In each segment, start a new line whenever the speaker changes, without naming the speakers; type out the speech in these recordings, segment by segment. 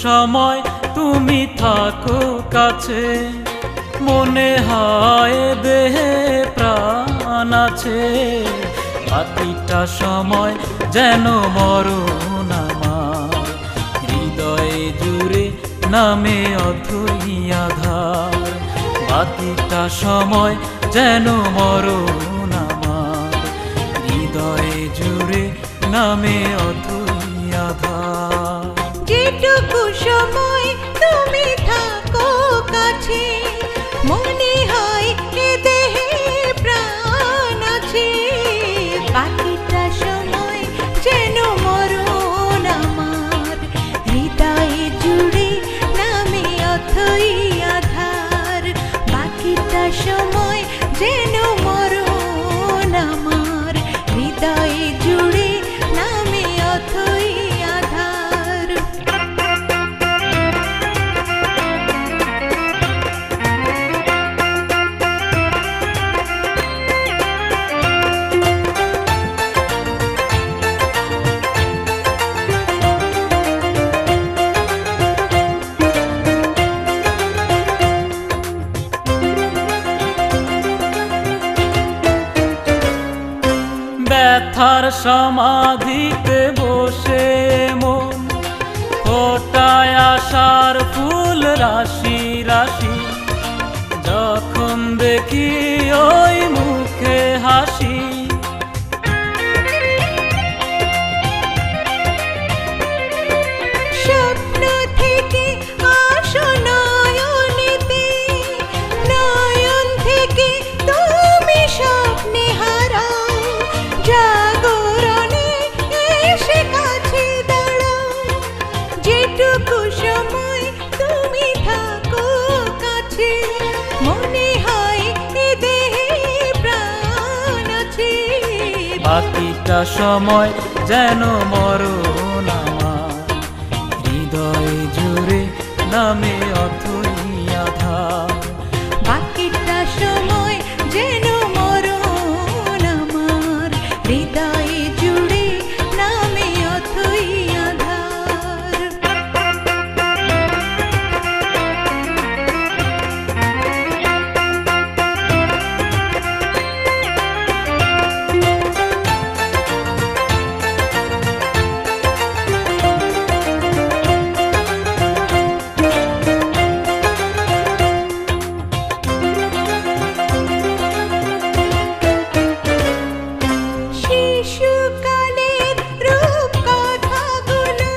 সময় তুমি থাকো কাছে, মনে হয় দেহে প্রাণ আছে। বাকিটা সময় যেন মরণ আমার, হৃদয়ে জুড়ে নামে অথই আধার। বাকিটা সময় যেন মরণ আমার, হৃদয়ে জুড়ে নামে অথই আধার।
যেটুকু সময় তুমি থাকো কাছে, মনে হয় এ দেহে প্রাণ আছে। বাকিটা সময় যেন মরণ আমার, হৃদয়ে জুড়ে নামে অথই আধার। বাকিটা সময় যেন মরণ আমার, হৃদয়ে জুড়ে নামে অথই আধার।
ব্যথার সমাধিতে বসে মন ফোটায় আশার ফুল রাশি রাশি। যখন দেখি ওই মুখে হাসি,
স্বপ্ন থেকে আসো নয়নেতে, নয়ন থেকে তুমি স্বপ্নে হারাও। জাগরণে এসে কাছে দাঁড়াও, যেটুকু সময় তুমি থাকো কাছে, মনে হয় এ দেহে প্রাণ আছে।
বাকিটা সময় যেন মরণ আমার, হৃদয়ে জুড়ে নামে অথই আধার।
বাকিটা সময় যেন মরণ আমার, হৃদয়ে জুড়ে নামে অথই আধার। শিশুকালের রূপ কথাগুলো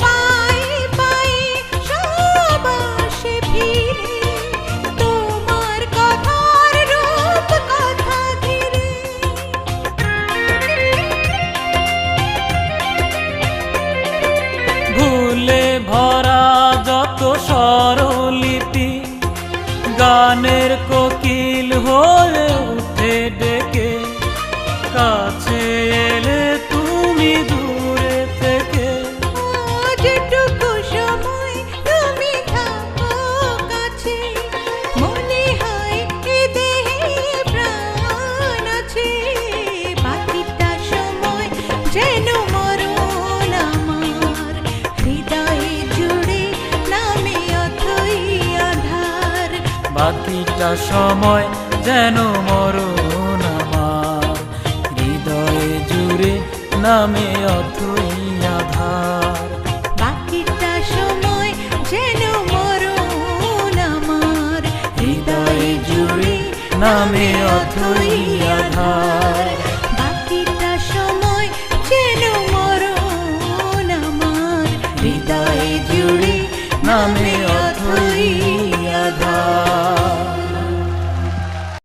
পায়ে পায়ে সব আসে ফিরে, তোমার কথার রূপ কথা ধীরে।
ভুলে ভরা যত স্বরলিপি, গানের কোকিল হয়ে উঠে ডেকে। কাছে এলে তুমি দূরে থেকে,
যেটুকু সময় তুমি থাকো কাছে, মনে হয় এ দেহে প্রাণ আছে। বাকিটা সময় যেন মরণ আমার, হৃদয়ে জুড়ে নামে অথই আধার।
বাকিটা সময় যেন মরণ আমার, হৃদয়ে জুড়ে নামে অথই আধার।
বাকিটা সময় যেন মরণ আমার,
হৃদয়ে জুড়ে নামে অথই আধার।